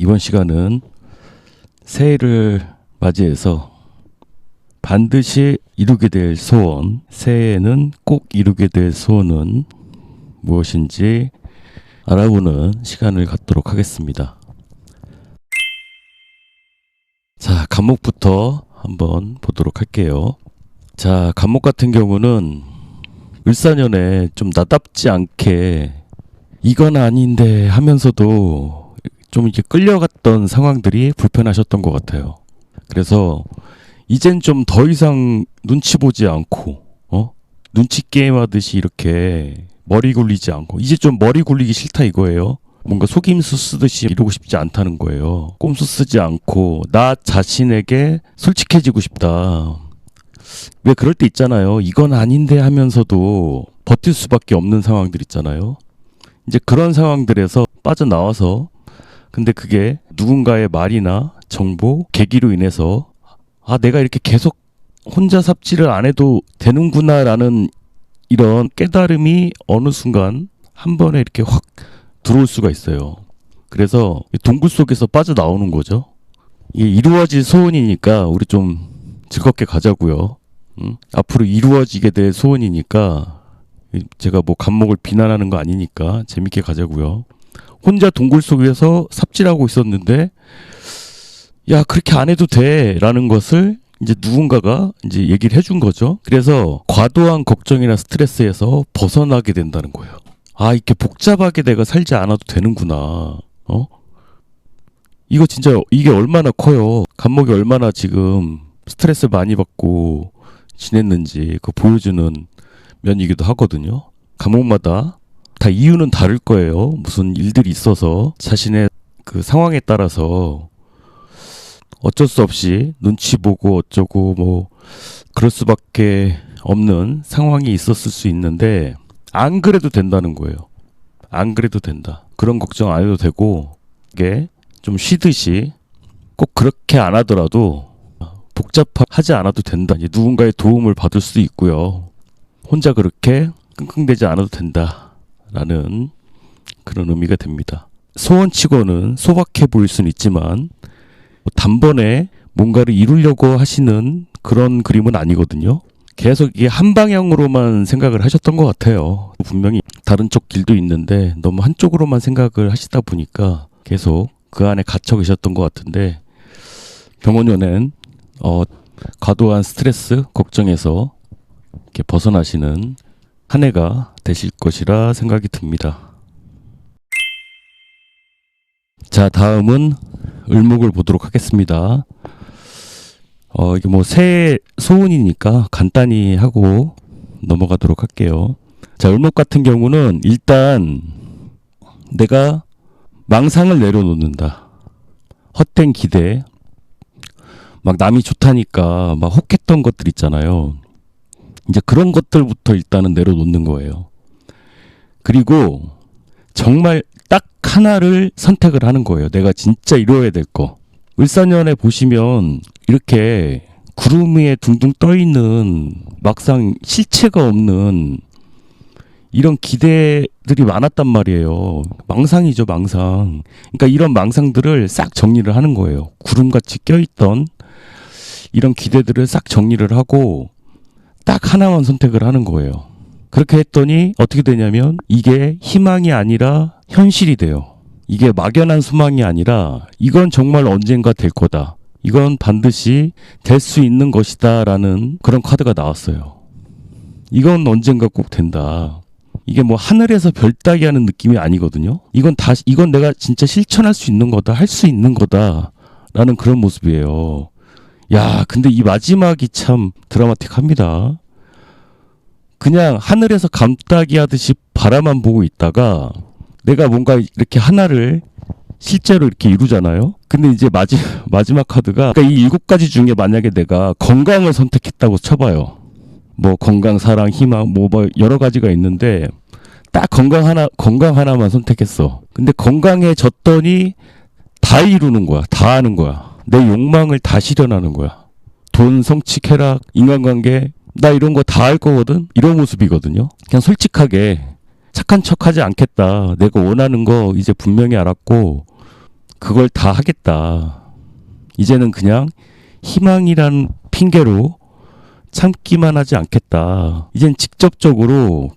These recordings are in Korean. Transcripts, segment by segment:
이번 시간은 새해를 맞이해서 반드시 이루게 될 소원, 새해에는 꼭 이루게 될 소원은 무엇인지 알아보는 시간을 갖도록 하겠습니다. 자, 간목부터 한번 보도록 할게요. 자, 간목 같은 경우는 을사년에 좀 나답지 않게 이건 아닌데 하면서도 좀 이렇게 끌려갔던 상황들이 불편하셨던 것 같아요. 그래서 이젠 좀 더 이상 눈치 보지 않고 눈치 게임 하듯이 이렇게 머리 굴리지 않고 이제 좀 머리 굴리기 싫다 이거예요. 뭔가 속임수 쓰듯이 이러고 싶지 않다는 거예요. 꼼수 쓰지 않고 나 자신에게 솔직해지고 싶다. 왜 그럴 때 있잖아요. 이건 아닌데 하면서도 버틸 수밖에 없는 상황들 있잖아요. 이제 그런 상황들에서 빠져나와서 근데 그게 누군가의 말이나 정보, 계기로 인해서 내가 이렇게 계속 혼자 삽질을 안 해도 되는구나라는 이런 깨달음이 어느 순간 한 번에 이렇게 확 들어올 수가 있어요. 그래서 동굴 속에서 빠져나오는 거죠. 이게 이루어질 소원이니까 우리 좀 즐겁게 가자고요. 앞으로 이루어지게 될 소원이니까 제가 뭐 간목을 비난하는 거 아니니까 재밌게 가자고요. 혼자 동굴 속에서 삽질하고 있었는데 야 그렇게 안 해도 돼 라는 것을 이제 누군가가 이제 얘기를 해준 거죠. 그래서 과도한 걱정이나 스트레스에서 벗어나게 된다는 거예요. 이렇게 복잡하게 내가 살지 않아도 되는구나. 이거 진짜 이게 얼마나 커요. 간목이 얼마나 지금 스트레스 많이 받고 지냈는지 그거 보여주는 면이기도 하거든요. 간목마다 다 이유는 다를 거예요. 무슨 일들이 있어서 자신의 그 상황에 따라서 어쩔 수 없이 눈치 보고 어쩌고 뭐 그럴 수밖에 없는 상황이 있었을 수 있는데 안 그래도 된다는 거예요. 안 그래도 된다. 그런 걱정 안 해도 되고 이게 좀 쉬듯이 꼭 그렇게 안 하더라도 복잡하지 않아도 된다. 누군가의 도움을 받을 수도 있고요. 혼자 그렇게 끙끙대지 않아도 된다라는 그런 의미가 됩니다. 소원치고는 소박해 보일 수는 있지만 단번에 뭔가를 이루려고 하시는 그런 그림은 아니거든요. 계속 이게 한 방향으로만 생각을 하셨던 것 같아요. 분명히 다른 쪽 길도 있는데 너무 한쪽으로만 생각을 하시다 보니까 계속 그 안에 갇혀 계셨던 것 같은데 병원연엔 과도한 스트레스, 걱정에서 이렇게 벗어나시는 한 해가 되실 것이라 생각이 듭니다. 자, 다음은 을목을 보도록 하겠습니다. 이게 뭐 새해 소원이니까 간단히 하고 넘어가도록 할게요. 자, 을목 같은 경우는 일단 내가 망상을 내려놓는다. 헛된 기대, 막 남이 좋다니까 막 혹했던 것들 있잖아요. 이제 그런 것들부터 일단은 내려놓는 거예요. 그리고 정말 딱 하나를 선택을 하는 거예요. 내가 진짜 이루어야 될 거. 을사년에 보시면 이렇게 구름 위에 둥둥 떠있는 막상 실체가 없는 이런 기대들이 많았단 말이에요. 망상이죠, 망상. 그러니까 이런 망상들을 싹 정리를 하는 거예요. 구름같이 껴있던 이런 기대들을 싹 정리를 하고 딱 하나만 선택을 하는 거예요. 그렇게 했더니 어떻게 되냐면 이게 희망이 아니라 현실이 돼요. 이게 막연한 소망이 아니라 이건 정말 언젠가 될 거다. 이건 반드시 될 수 있는 것이다 라는 그런 카드가 나왔어요. 이건 언젠가 꼭 된다. 이게 뭐 하늘에서 별 따기 하는 느낌이 아니거든요. 이건 내가 진짜 실천할 수 있는 거다. 할 수 있는 거다. 라는 그런 모습이에요. 야, 근데 이 마지막이 참 드라마틱합니다. 그냥 하늘에서 감따기 하듯이 바라만 보고 있다가 내가 뭔가 이렇게 하나를 실제로 이렇게 이루잖아요. 근데 이제 마지막 카드가 그러니까 이 7가지 중에 만약에 내가 건강을 선택했다고 쳐봐요. 뭐 건강, 사랑, 희망 뭐 여러 가지가 있는데 딱 건강 하나만 선택했어. 근데 건강해졌더니 다 이루는 거야. 다 하는 거야. 내 욕망을 다 실현하는 거야. 돈, 성취, 쾌락, 인간관계 나 이런 거 다 할 거거든. 이런 모습이거든요. 그냥 솔직하게 착한 척하지 않겠다. 내가 원하는 거 이제 분명히 알았고 그걸 다 하겠다. 이제는 그냥 희망이란 핑계로 참기만 하지 않겠다. 이젠 직접적으로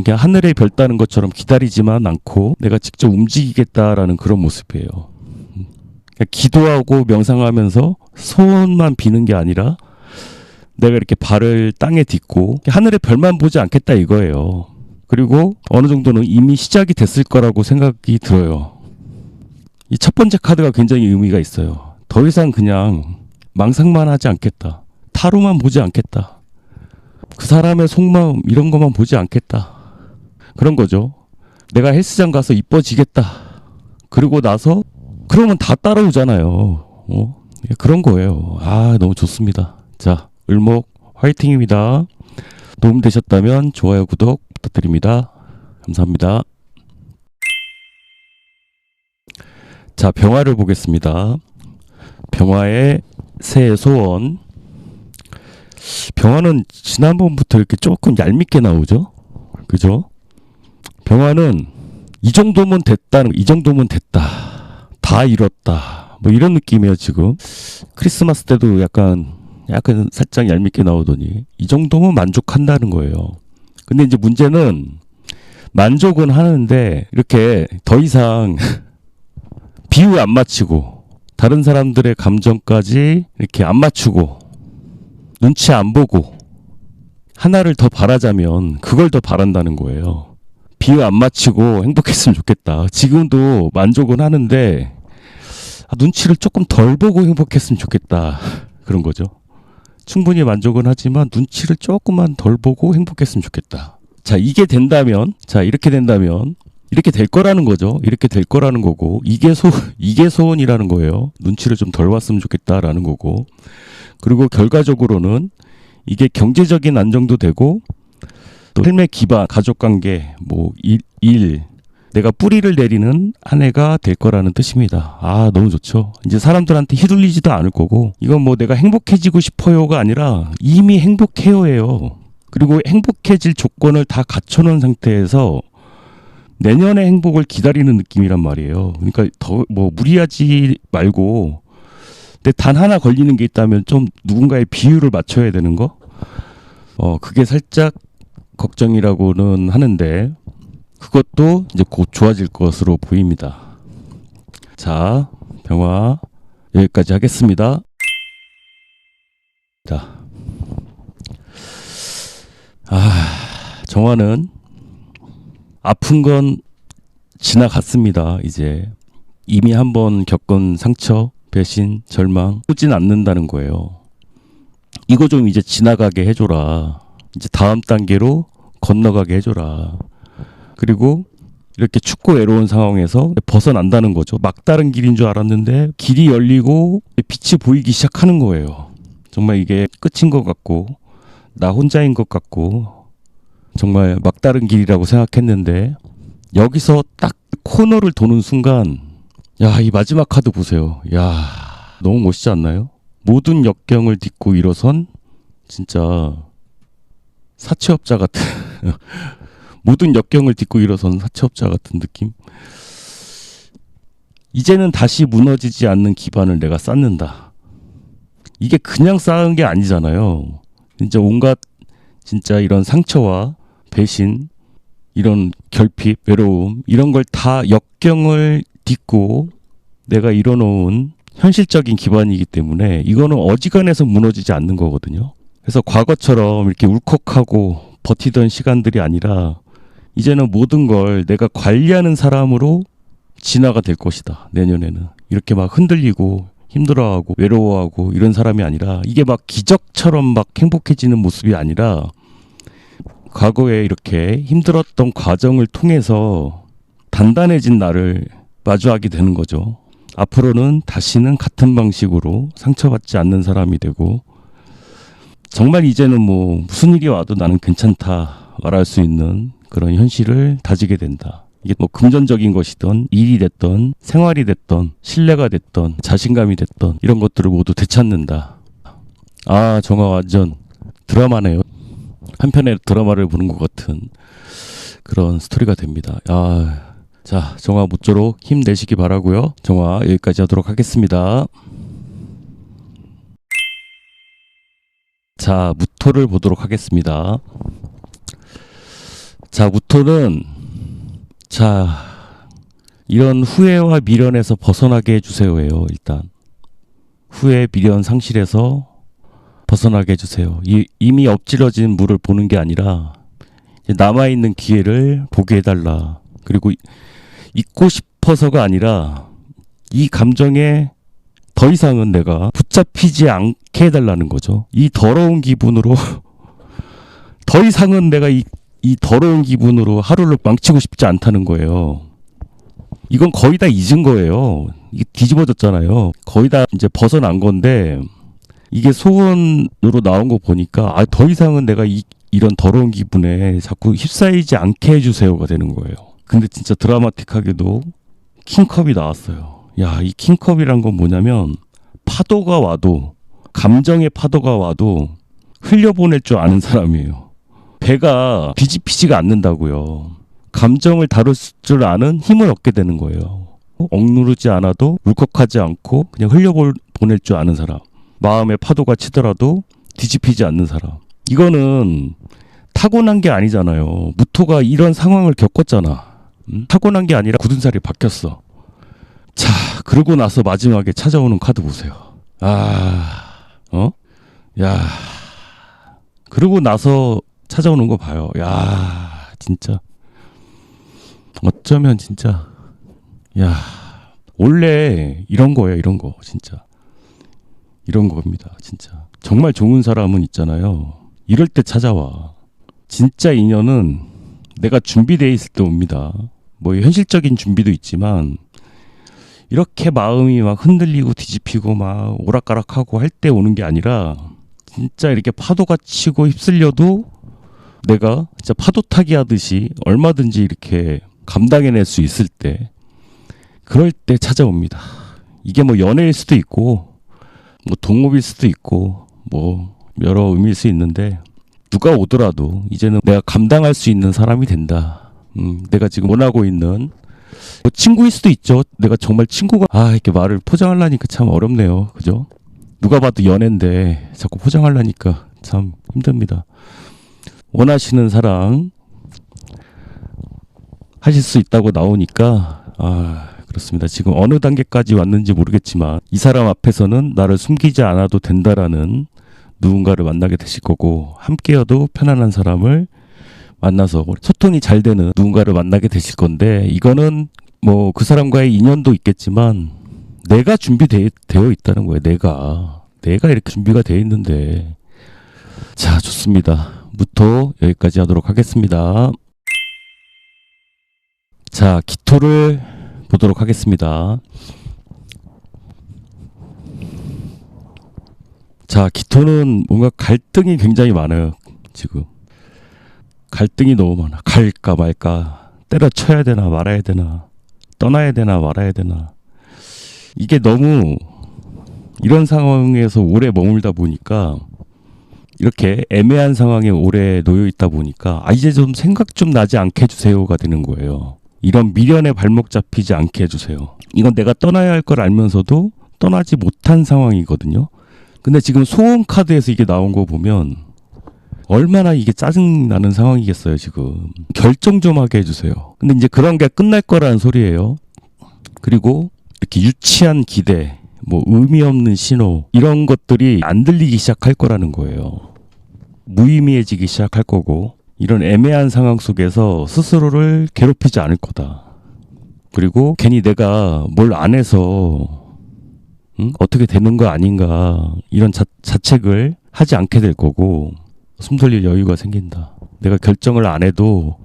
그냥 하늘의 별 따는 것처럼 기다리지만 않고 내가 직접 움직이겠다라는 그런 모습이에요. 그러니까 기도하고 명상하면서 소원만 비는 게 아니라 내가 이렇게 발을 땅에 딛고 하늘의 별만 보지 않겠다 이거예요. 그리고 어느 정도는 이미 시작이 됐을 거라고 생각이 들어요. 이 첫 번째 카드가 굉장히 의미가 있어요. 더 이상 그냥 망상만 하지 않겠다. 타로만 보지 않겠다. 그 사람의 속마음 이런 것만 보지 않겠다. 그런 거죠. 내가 헬스장 가서 이뻐지겠다. 그러고 나서 그러면 다 따라오잖아요. 그런 거예요. 아, 너무 좋습니다. 자, 을목 화이팅입니다. 도움되셨다면 좋아요, 구독 부탁드립니다. 감사합니다. 자, 병화를 보겠습니다. 병화의 새해 소원. 병화는 지난번부터 이렇게 조금 얄밉게 나오죠? 그죠? 병화는 이 정도면 됐다. 다 이뤘다. 뭐 이런 느낌이에요, 지금. 크리스마스 때도 약간 살짝 얄밉게 나오더니 이 정도면 만족한다는 거예요. 근데 이제 문제는 만족은 하는데 이렇게 더 이상 비유 안 맞추고 다른 사람들의 감정까지 이렇게 안 맞추고 눈치 안 보고 하나를 더 바라자면 그걸 더 바란다는 거예요. 비유 안 맞추고 행복했으면 좋겠다. 지금도 만족은 하는데 눈치를 조금 덜 보고 행복했으면 좋겠다. 그런 거죠. 충분히 만족은 하지만 눈치를 조금만 덜 보고 행복했으면 좋겠다. 자, 이렇게 된다면 이렇게 될 거라는 거죠. 이렇게 될 거라는 거고 이게 소원이라는 거예요. 눈치를 좀 덜 봤으면 좋겠다라는 거고 그리고 결과적으로는 이게 경제적인 안정도 되고 또 삶의 기반, 가족관계, 뭐 일 내가 뿌리를 내리는 한 해가 될 거라는 뜻입니다. 아, 너무 좋죠. 이제 사람들한테 휘둘리지도 않을 거고 이건 뭐 내가 행복해지고 싶어요가 아니라 이미 행복해요예요. 그리고 행복해질 조건을 다 갖춰놓은 상태에서 내년의 행복을 기다리는 느낌이란 말이에요. 그러니까 더 뭐 무리하지 말고 근데 단 하나 걸리는 게 있다면 좀 누군가의 비율을 맞춰야 되는 거? 그게 살짝 걱정이라고는 하는데 그것도 이제 곧 좋아질 것으로 보입니다. 자, 병화 여기까지 하겠습니다. 자, 정화는 아픈 건 지나갔습니다. 이제 이미 한번 겪은 상처, 배신, 절망 오진 않는다는 거예요. 이거 좀 이제 지나가게 해줘라. 이제 다음 단계로 건너가게 해줘라. 그리고 이렇게 춥고 외로운 상황에서 벗어난다는 거죠. 막다른 길인 줄 알았는데 길이 열리고 빛이 보이기 시작하는 거예요. 정말 이게 끝인 것 같고 나 혼자인 것 같고 정말 막다른 길이라고 생각했는데 여기서 딱 코너를 도는 순간 야, 이 마지막 카드 보세요. 야, 너무 멋있지 않나요? 모든 역경을 딛고 일어선 진짜 사채업자 같은 모든 역경을 딛고 일어선 사채업자 같은 느낌? 이제는 다시 무너지지 않는 기반을 내가 쌓는다. 이게 그냥 쌓은 게 아니잖아요. 진짜 온갖 진짜 이런 상처와 배신, 이런 결핍, 외로움 이런 걸 다 역경을 딛고 내가 이뤄놓은 현실적인 기반이기 때문에 이거는 어지간해서 무너지지 않는 거거든요. 그래서 과거처럼 이렇게 울컥하고 버티던 시간들이 아니라 이제는 모든 걸 내가 관리하는 사람으로 진화가 될 것이다. 내년에는. 이렇게 막 흔들리고 힘들어하고 외로워하고 이런 사람이 아니라 이게 막 기적처럼 막 행복해지는 모습이 아니라 과거에 이렇게 힘들었던 과정을 통해서 단단해진 나를 마주하게 되는 거죠. 앞으로는 다시는 같은 방식으로 상처받지 않는 사람이 되고 정말 이제는 뭐 무슨 일이 와도 나는 괜찮다 말할 수 있는 그런 현실을 다지게 된다. 이게 뭐 금전적인 것이든 일이 됐든 생활이 됐든 신뢰가 됐든 자신감이 됐든 이런 것들을 모두 되찾는다. 아, 정말 완전 드라마네요. 한편의 드라마를 보는 것 같은 그런 스토리가 됩니다. 아, 자, 정화 모쪼록 힘내시기 바라고요. 정화 여기까지 하도록 하겠습니다. 자, 무토를 보도록 하겠습니다. 자, 무토는 자, 이런 후회와 미련에서 벗어나게 해주세요예요. 일단 후회, 미련, 상실에서 벗어나게 해주세요. 이미 엎질러진 물을 보는 게 아니라 남아있는 기회를 보게 해달라. 그리고 잊고 싶어서가 아니라 이 감정에 더 이상은 내가 붙잡히지 않게 해달라는 거죠. 이 더러운 기분으로 더 이상은 내가 이 더러운 기분으로 하루를 망치고 싶지 않다는 거예요. 이건 거의 다 잊은 거예요. 이게 뒤집어졌잖아요. 거의 다 이제 벗어난 건데 이게 소원으로 나온 거 보니까 더 이상은 내가 이런 더러운 기분에 자꾸 휩싸이지 않게 해주세요가 되는 거예요. 근데 진짜 드라마틱하게도 킹컵이 나왔어요. 야, 이 킹컵이란 건 뭐냐면 파도가 와도 감정의 파도가 와도 흘려보낼 줄 아는 사람이에요. 배가 뒤집히지가 않는다고요. 감정을 다룰 줄 아는 힘을 얻게 되는 거예요. 억누르지 않아도 울컥하지 않고 그냥 흘려보낼 줄 아는 사람. 마음에 파도가 치더라도 뒤집히지 않는 사람. 이거는 타고난 게 아니잖아요. 무토가 이런 상황을 겪었잖아. 타고난 게 아니라 굳은 살이 바뀌었어. 자, 그러고 나서 마지막에 찾아오는 카드 보세요. 야, 그러고 나서 찾아오는 거 봐요. 야, 진짜 어쩌면 진짜 야, 원래 이런 거예요. 이런 거 진짜 이런 겁니다. 진짜 정말 좋은 사람은 있잖아요. 이럴 때 찾아와. 진짜 인연은 내가 준비되어 있을 때 옵니다. 뭐 현실적인 준비도 있지만 이렇게 마음이 막 흔들리고 뒤집히고 막 오락가락하고 할 때 오는 게 아니라 진짜 이렇게 파도가 치고 휩쓸려도 내가 진짜 파도 타기 하듯이 얼마든지 이렇게 감당해낼 수 있을 때, 그럴 때 찾아옵니다. 이게 뭐 연애일 수도 있고 뭐 동업일 수도 있고 뭐 여러 의미일 수 있는데, 누가 오더라도 이제는 내가 감당할 수 있는 사람이 된다. 내가 지금 원하고 있는 뭐 친구일 수도 있죠. 내가 정말 친구가 이렇게 말을 포장하려니까 참 어렵네요. 그죠? 누가 봐도 연애인데 자꾸 포장하려니까 참 힘듭니다. 원하시는 사랑 하실 수 있다고 나오니까 그렇습니다. 지금 어느 단계까지 왔는지 모르겠지만 이 사람 앞에서는 나를 숨기지 않아도 된다라는 누군가를 만나게 되실 거고, 함께여도 편안한 사람을 만나서 소통이 잘 되는 누군가를 만나게 되실 건데, 이거는 뭐 그 사람과의 인연도 있겠지만 내가 준비되어 있다는 거예요. 내가 이렇게 준비가 되어 있는데. 자, 좋습니다. 무토 여기까지 하도록 하겠습니다. 자, 기토를 보도록 하겠습니다. 자, 기토는 뭔가 갈등이 굉장히 많아요. 지금 갈등이 너무 많아. 갈까 말까, 때려쳐야 되나 말아야 되나, 떠나야 되나 말아야 되나. 이게 너무 이런 상황에서 오래 머물다 보니까, 이렇게 애매한 상황에 오래 놓여 있다 보니까 이제 좀 생각 좀 나지 않게 해주세요가 되는 거예요. 이런 미련에 발목 잡히지 않게 해주세요. 이건 내가 떠나야 할 걸 알면서도 떠나지 못한 상황이거든요. 근데 지금 소원 카드에서 이게 나온 거 보면 얼마나 이게 짜증나는 상황이겠어요. 지금 결정 좀 하게 해주세요. 근데 이제 그런 게 끝날 거라는 소리예요. 그리고 이렇게 유치한 기대, 뭐 의미 없는 신호, 이런 것들이 안 들리기 시작할 거라는 거예요. 무의미해지기 시작할 거고, 이런 애매한 상황 속에서 스스로를 괴롭히지 않을 거다. 그리고 괜히 내가 뭘 안 해서 어떻게 되는 거 아닌가, 이런 자책을 하지 않게 될 거고, 숨 돌릴 여유가 생긴다. 내가 결정을 안 해도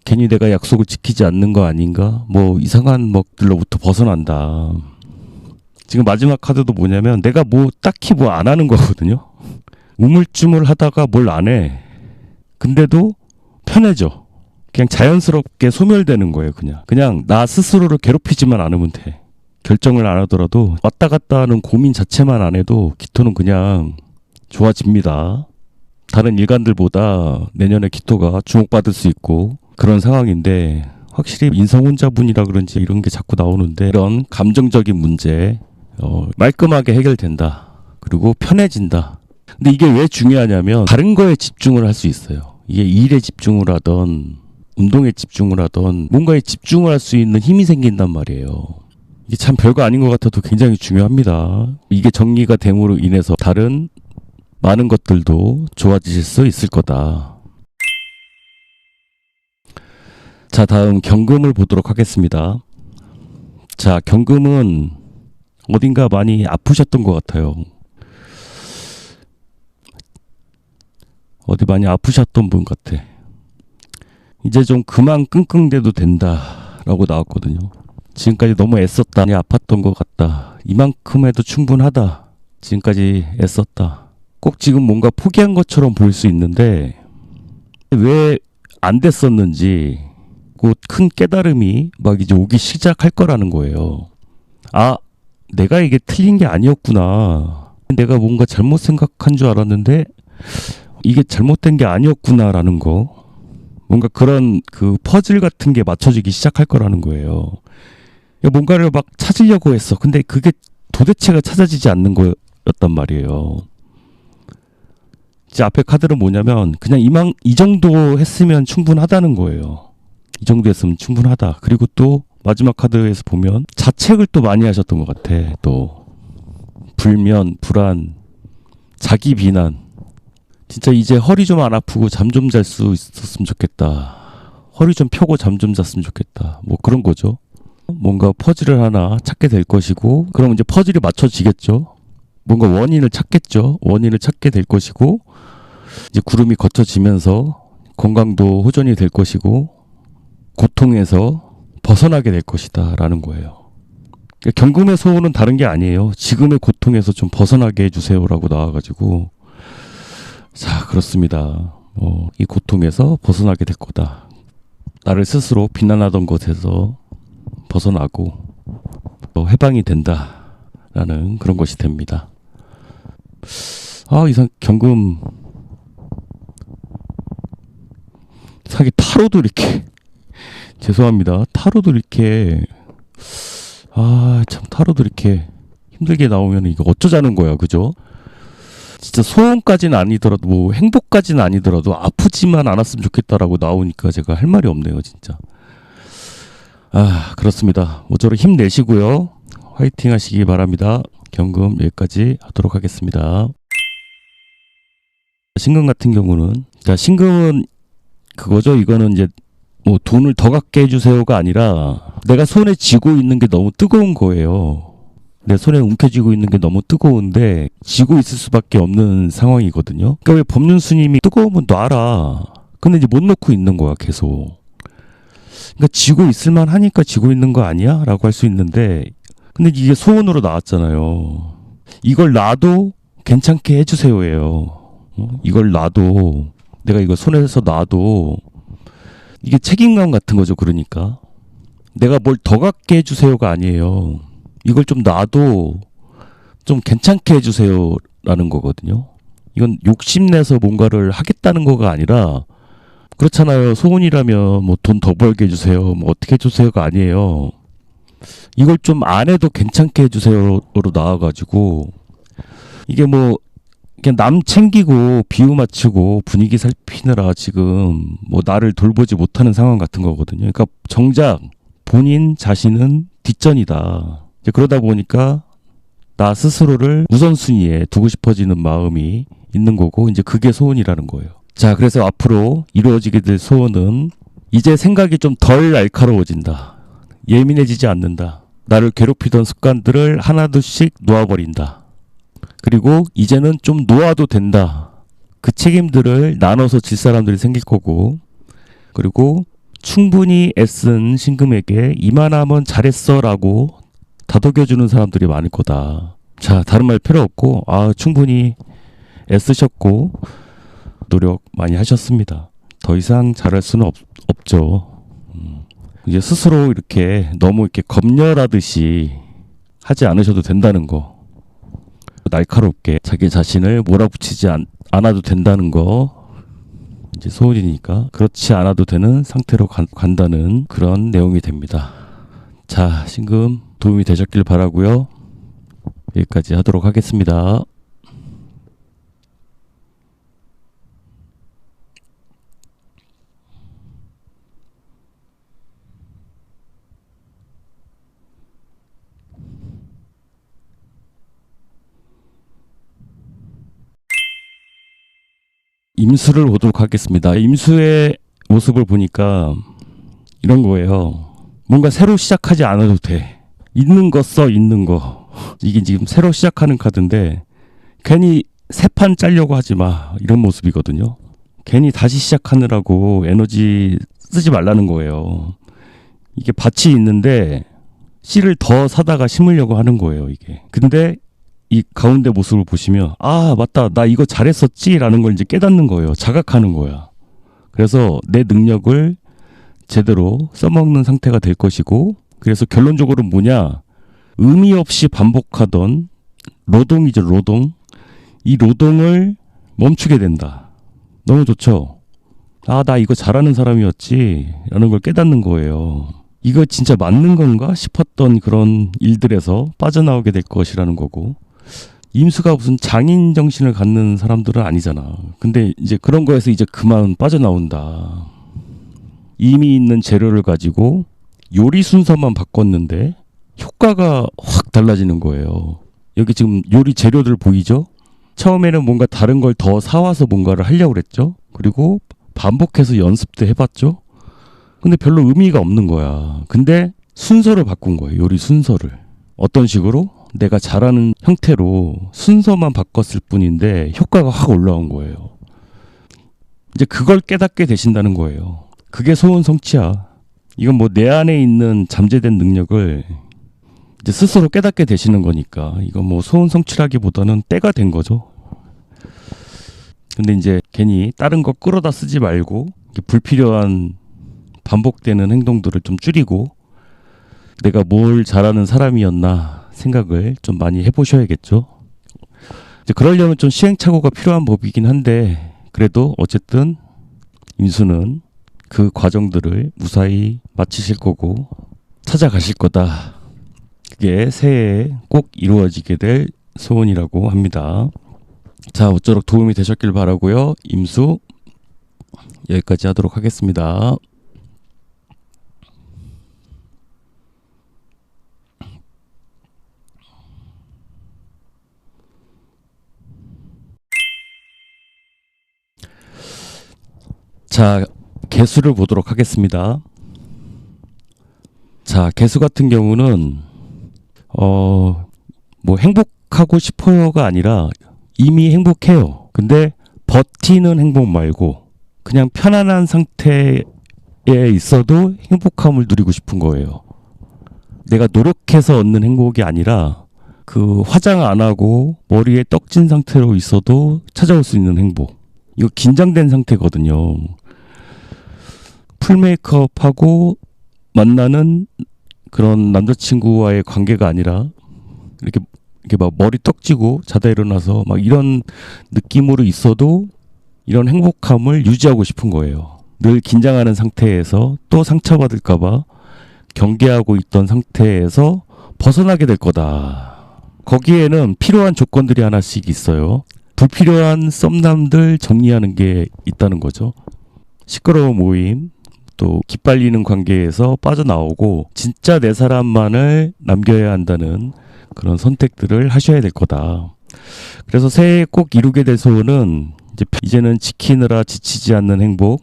괜히 내가 약속을 지키지 않는 거 아닌가, 뭐 이상한 것들로부터 벗어난다. 지금 마지막 카드도 뭐냐면 내가 뭐 딱히 뭐 안 하는 거거든요. 우물쭈물 하다가 뭘 안 해. 근데도 편해져. 그냥 자연스럽게 소멸되는 거예요. 그냥 나 스스로를 괴롭히지만 않으면 돼. 결정을 안 하더라도 왔다 갔다 하는 고민 자체만 안 해도 기토는 그냥 좋아집니다. 다른 일간들보다 내년에 기토가 주목받을 수 있고 그런 상황인데, 확실히 인성혼자분이라 그런지 이런 게 자꾸 나오는데 이런 감정적인 문제 말끔하게 해결된다. 그리고 편해진다. 근데 이게 왜 중요하냐면 다른 거에 집중을 할 수 있어요. 이게 일에 집중을 하던 운동에 집중을 하던 뭔가에 집중을 할 수 있는 힘이 생긴단 말이에요. 이게 참 별거 아닌 것 같아도 굉장히 중요합니다. 이게 정리가 됨으로 인해서 다른 많은 것들도 좋아지실 수 있을 거다. 자, 다음 경금을 보도록 하겠습니다. 자, 경금은 어딘가 많이 아프셨던 것 같아요. 어디 많이 아프셨던 분 같아. 이제 좀 그만 끙끙대도 된다라고 나왔거든요. 지금까지 너무 애썼다. 많이 아팠던 것 같다. 이만큼 해도 충분하다. 지금까지 애썼다. 꼭 지금 뭔가 포기한 것처럼 보일 수 있는데 왜 안 됐었는지 곧 큰 깨달음이 막 이제 오기 시작할 거라는 거예요. 아, 내가 이게 틀린 게 아니었구나. 내가 뭔가 잘못 생각한 줄 알았는데 이게 잘못된 게 아니었구나라는 거. 뭔가 그런 그 퍼즐 같은 게 맞춰지기 시작할 거라는 거예요. 뭔가를 막 찾으려고 했어. 근데 그게 도대체가 찾아지지 않는 거였단 말이에요. 이제 앞에 카드는 뭐냐면 그냥 이 정도 했으면 충분하다는 거예요. 이 정도 했으면 충분하다. 그리고 또 마지막 카드에서 보면 자책을 또 많이 하셨던 것 같아. 또 불면, 불안, 자기 비난. 진짜 이제 허리 좀 안 아프고 잠 좀 잘 수 있었으면 좋겠다. 허리 좀 펴고 잠 좀 잤으면 좋겠다. 뭐 그런 거죠. 뭔가 퍼즐을 하나 찾게 될 것이고 그럼 이제 퍼즐이 맞춰지겠죠. 뭔가 원인을 찾겠죠. 원인을 찾게 될 것이고 이제 구름이 걷혀지면서 건강도 호전이 될 것이고 고통에서 벗어나게 될 것이다 라는 거예요. 경금의 소원은 다른 게 아니에요. 지금의 고통에서 좀 벗어나게 해주세요라고 나와가지고 자, 그렇습니다. 이 고통에서 벗어나게 될 거다. 나를 스스로 비난하던 것에서 벗어나고 해방이 된다라는 그런 것이 됩니다. 아, 이상 경금 사기 타로도 이렇게 죄송합니다. 타로도 이렇게 참 타로도 이렇게 힘들게 나오면 이거 어쩌자는 거야, 그죠? 진짜 소원까지는 아니더라도 뭐 행복까지는 아니더라도 아프지만 않았으면 좋겠다라고 나오니까 제가 할 말이 없네요, 진짜. 그렇습니다. 모쪼록 힘내시고요. 화이팅 하시기 바랍니다. 경금 여기까지 하도록 하겠습니다. 신금 같은 경우는 자, 신금은 그거죠. 이거는 이제 뭐 돈을 더 갖게 해주세요가 아니라 내가 손에 쥐고 있는 게 너무 뜨거운 거예요. 내 손에 움켜쥐고 있는 게 너무 뜨거운데 쥐고 있을 수밖에 없는 상황이거든요. 그러니까 왜 법륜 스님이 뜨거우면 놔라. 근데 이제 못 놓고 있는 거야, 계속. 그러니까 쥐고 있을만 하니까 쥐고 있는 거 아니야? 라고 할 수 있는데 근데 이게 소원으로 나왔잖아요. 이걸 놔도 괜찮게 해주세요예요. 이걸 놔도 내가 이거 손에서 놔도 이게 책임감 같은 거죠. 그러니까 내가 뭘 더 갖게 해주세요가 아니에요. 이걸 좀 놔도 좀 괜찮게 해주세요라는 거거든요. 이건 욕심내서 뭔가를 하겠다는 거가 아니라 그렇잖아요. 소원이라면 뭐 돈 더 벌게 해주세요. 뭐 어떻게 해주세요가 아니에요. 이걸 좀 안 해도 괜찮게 해주세요로 나와가지고 이게 뭐 그냥 남 챙기고 비유 맞추고 분위기 살피느라 지금 뭐 나를 돌보지 못하는 상황 같은 거거든요. 그러니까 정작 본인 자신은 뒷전이다. 이제 그러다 보니까 나 스스로를 우선순위에 두고 싶어지는 마음이 있는 거고 이제 그게 소원이라는 거예요. 자, 그래서 앞으로 이루어지게 될 소원은 이제 생각이 좀 덜 날카로워진다. 예민해지지 않는다. 나를 괴롭히던 습관들을 하나둘씩 놓아버린다. 그리고 이제는 좀 놓아도 된다. 그 책임들을 나눠서 질 사람들이 생길 거고 그리고 충분히 애쓴 신금에게 이만하면 잘했어 라고 다독여주는 사람들이 많을 거다. 자, 다른 말 필요 없고 충분히 애쓰셨고 노력 많이 하셨습니다. 더 이상 잘할 수는 없죠. 이제 스스로 이렇게 너무 이렇게 검열하듯이 하지 않으셔도 된다는 거. 날카롭게 자기 자신을 몰아붙이지 않아도 된다는 거. 이제 소원이니까 그렇지 않아도 되는 상태로 간다는 그런 내용이 됩니다. 자, 신금 도움이 되셨길 바라고요. 여기까지 하도록 하겠습니다. 임수를 보도록 하겠습니다. 임수의 모습을 보니까 이런 거예요. 뭔가 새로 시작하지 않아도 돼. 있는 거 써, 있는 거. 이게 지금 새로 시작하는 카드인데 괜히 새 판 짜려고 하지 마. 이런 모습이거든요. 괜히 다시 시작하느라고 에너지 쓰지 말라는 거예요. 이게 밭이 있는데 씨를 더 사다가 심으려고 하는 거예요, 이게. 근데 이 가운데 모습을 보시면 아, 맞다. 나 이거 잘했었지? 라는 걸 이제 깨닫는 거예요. 자각하는 거야. 그래서 내 능력을 제대로 써먹는 상태가 될 것이고, 그래서 결론적으로 뭐냐? 의미 없이 반복하던 노동이죠, 노동. 이 노동을 멈추게 된다. 너무 좋죠? 아, 나 이거 잘하는 사람이었지? 라는 걸 깨닫는 거예요. 이거 진짜 맞는 건가 싶었던 그런 일들에서 빠져나오게 될 것이라는 거고, 임수가 무슨 장인 정신을 갖는 사람들은 아니잖아. 근데 이제 그런 거에서 이제 그만 빠져나온다. 이미 있는 재료를 가지고 요리 순서만 바꿨는데 효과가 확 달라지는 거예요. 여기 지금 요리 재료들 보이죠? 처음에는 뭔가 다른 걸 더 사와서 뭔가를 하려고 그랬죠. 그리고 반복해서 연습도 해봤죠. 근데 별로 의미가 없는 거야. 근데 순서를 바꾼 거예요. 요리 순서를. 어떤 식으로? 내가 잘하는 형태로 순서만 바꿨을 뿐인데 효과가 확 올라온 거예요. 이제 그걸 깨닫게 되신다는 거예요. 그게 소원 성취야. 이건 뭐 내 안에 있는 잠재된 능력을 이제 스스로 깨닫게 되시는 거니까 이건 뭐 소원 성취라기보다는 때가 된 거죠. 근데 이제 괜히 다른 거 끌어다 쓰지 말고 불필요한 반복되는 행동들을 좀 줄이고 내가 뭘 잘하는 사람이었나 생각을 좀 많이 해보셔야겠죠. 이제 그러려면 좀 시행착오가 필요한 법이긴 한데 그래도 어쨌든 임수는 그 과정들을 무사히 마치실 거고 찾아가실 거다. 그게 새해에 꼭 이루어지게 될 소원이라고 합니다. 자, 어쩌록 도움이 되셨길 바라고요. 임수 여기까지 하도록 하겠습니다. 자, 개수를 보도록 하겠습니다. 자, 개수 같은 경우는 뭐 행복하고 싶어요가 아니라 이미 행복해요. 근데 버티는 행복 말고 그냥 편안한 상태에 있어도 행복함을 누리고 싶은 거예요. 내가 노력해서 얻는 행복이 아니라 그 화장 안 하고 머리에 떡진 상태로 있어도 찾아올 수 있는 행복. 이거 긴장된 상태거든요. 풀 메이크업하고 만나는 그런 남자친구와의 관계가 아니라 이렇게 막 머리 떡지고 자다 일어나서 막 이런 느낌으로 있어도 이런 행복함을 유지하고 싶은 거예요. 늘 긴장하는 상태에서 또 상처받을까봐 경계하고 있던 상태에서 벗어나게 될 거다. 거기에는 필요한 조건들이 하나씩 있어요. 불필요한 썸남들 정리하는 게 있다는 거죠. 시끄러운 모임, 또 기빨리는 관계에서 빠져나오고 진짜 내 사람만을 남겨야 한다는 그런 선택들을 하셔야 될 거다. 그래서 새해에 꼭 이루게 될 소원은 이제는 지키느라 지치지 않는 행복,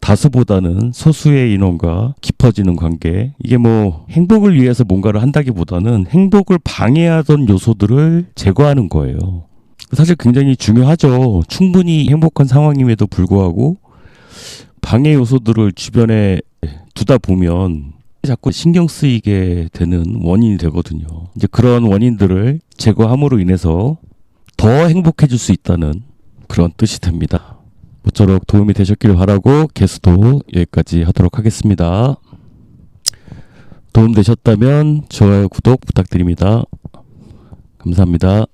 다수보다는 소수의 인원과 깊어지는 관계. 이게 뭐 행복을 위해서 뭔가를 한다기보다는 행복을 방해하던 요소들을 제거하는 거예요. 사실 굉장히 중요하죠. 충분히 행복한 상황임에도 불구하고 방해 요소들을 주변에 두다 보면 자꾸 신경 쓰이게 되는 원인이 되거든요. 이제 그런 원인들을 제거함으로 인해서 더 행복해질 수 있다는 그런 뜻이 됩니다. 모쪼록 도움이 되셨길 바라고 개수도 여기까지 하도록 하겠습니다. 도움 되셨다면 좋아요, 구독 부탁드립니다. 감사합니다.